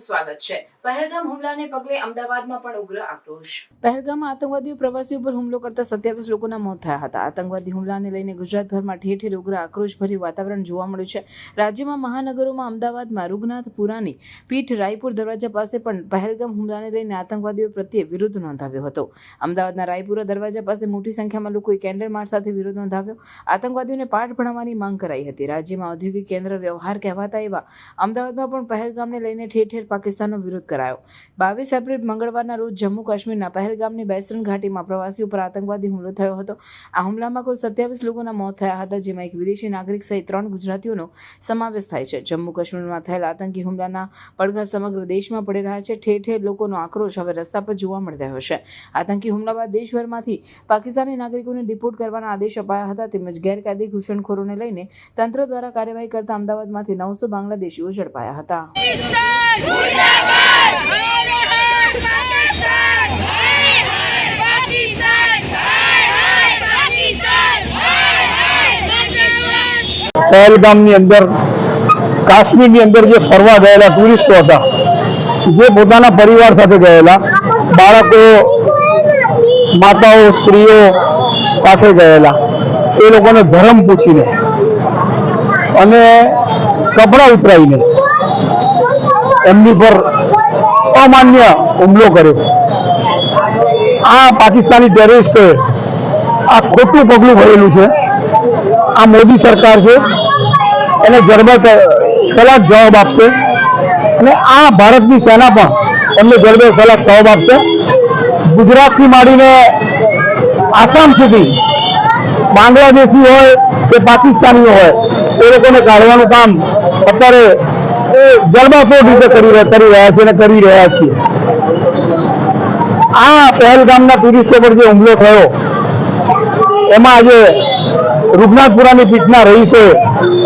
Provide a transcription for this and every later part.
સ્વાગત છે। પહેલગામ હુમલાને પગલે અમદાવાદમાં પણ ઉગ્ર આક્રોશ। પહેલગામમાં આતંકવાદીઓ પ્રવાસીઓ પર હુમલો કરતા 27 લોકોના મોત થયા હતા। આતંકવાદી હુમલાને લઈને ગુજરાતભરમાં ઠેર ઠેર ઉગ્ર આક્રોશભર્યું વાતાવરણ જોવા મળ્યું છે। રાજ્યમાં મહાનગરોમાં અમદાવાદમાં રૂગનાથપુરાની પીઠ રાયપુર દરવાજા પાસે પણ પહેલગામ હુમલાને લઈને આતંકવાદીઓ પ્રત્યે વિરોધ નોંધાવ્યો હતો। અમદાવાદના રાયપુરા દરવાજા પાસે મોટી સંખ્યામાં લોકોએ કેન્ડલ માર્ચ સાથે વિરોધ નોંધાવ્યો। આતંકવાદીઓને પાઠ ભણાવવાની માંગ કરાઈ હતી। રાજ્યમાં ઔદ્યોગિક કેન્દ્ર વ્યવહાર કહેવાતા એવા અમદાવાદમાં પણ પહેલગામને લઈને ઠેર ઠેર પાકિસ્તાનનો વિરોધ કરાયો। 22 એપ્રિલ મંગળવારના રોજ જમ્મુ કાશ્મીરના પહેલગામની બેસરણ ઘાટીમાં પ્રવાસીઓ પર આતંકવાદી હુમલો થયો હતો। આ હુમલામાં કુલ 27 લોકોના મોત થયા હતા, જેમાં એક વિદેશી નાગરિક સહિત 3 ગુજરાતીઓનો સમાવેશ થાય છે। જમ્મુ કાશ્મીરમાં થયેલા આતંકી હુમલાના પડઘા સમગ્ર દેશમાં પડી રહ્યા છે। ઠેર ઠેર લોકોનો આક્રોશ હવે રસ્તા પર જોવા મળી રહ્યો છે। આતંકી હુમલા બાદ દેશભરમાંથી પાકિસ્તાની નાગરિકોને ડિપોર્ટ કરવાના આદેશ અપાયા હતા, તેમજ ગેરકાયદે ઘૂસણખોરોને લઈને તંત્ર દ્વારા કાર્યવાહી કરતા અમદાવાદમાંથી 900 બાંગ્લાદેશીઓ ઝડપાયા હતા। પહેલગામની અંદર કાશ્મીરની અંદર જે ફરવા ગયેલા ટુરિસ્ટો હતા, જે પોતાના પરિવાર સાથે ગયેલા, બાળકો, માતાઓ, સ્ત્રીઓ સાથે ગયેલા, એ લોકોને ધર્મ પૂછીને અને કપડાં ઉતરાવીને એમની પર અમાન્ય હુમલો કર્યો। આ પાકિસ્તાની ટેરરિસ્ટોએ આ ખોટું પગલું ભરેલું છે। આ મોદી સરકાર છે, એને જડબે સલાહ જવાબ આપશે અને આ ભારતની સેના પણ એમને જડબે સલાહ જવાબ આપશે। ગુજરાતથી માંડીને આસામ સુધી બાંગ્લાદેશી હોય કે પાકિસ્તાનીઓ હોય, એ લોકોને કાઢવાનું કામ અત્યારે જડબાતોડ રીતે કરી રહ્યા છે અને કરી રહ્યા છીએ। આ પહેલગામના ટુરિસ્ટો પર જે હુમલો થયો, એમાં આજે રૂગનાથપુરાની પીઠના રહીશે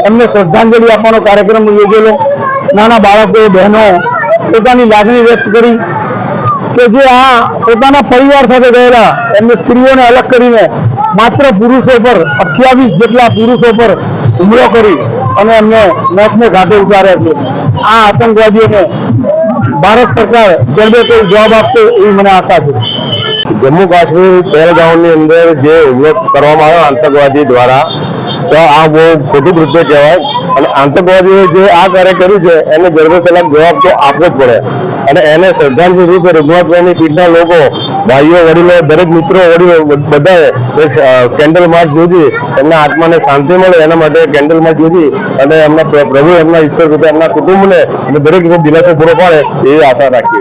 એમને શ્રદ્ધાંજલિ આપવાનો કાર્યક્રમ યોજેલો। નાના બાળકો, બહેનો પોતાની લાગણી વ્યક્ત કરી કે જે આ પોતાના પરિવાર સાથે ગયેલા, એમને સ્ત્રીઓને અલગ કરીને માત્ર પુરુષો પર 28 જેટલા પુરુષો પર હુમલો કરી અને એમને મોતને ઘાટે ઉતાર્યા છે। આ આતંકવાદીઓને ભારત સરકાર જલ્દી કોઈ જવાબ આપશે એવી મને આશા છે। જમ્મુ કાશ્મીર પહેલગામની અંદર જે હુમલો કરવામાં આવ્યો આતંકવાદી દ્વારા, તો આ બહુ ખોટું કૃત્ય કહેવાય અને આતંકવાદીઓએ જે આ કાર્ય કર્યું છે એને જવાબ તો આપવો જ પડે અને એને શ્રદ્ધાંજલિ રૂપે રૂગનાથપુરાની પીઠના લોકો, ભાઈઓ, વડીલો, દરેક મિત્રો, વડીલો બધાએ કેન્ડલ માર્ચ યોજી એમના આત્માને શાંતિ મળે એના માટે કેન્ડલ માર્ચ યોજી અને એમના પ્રભુ, એમના ઈશ્વર રૂપે એમના કુટુંબને અને દરેક દિલાસો પૂરો પાડે એવી આશા રાખીએ।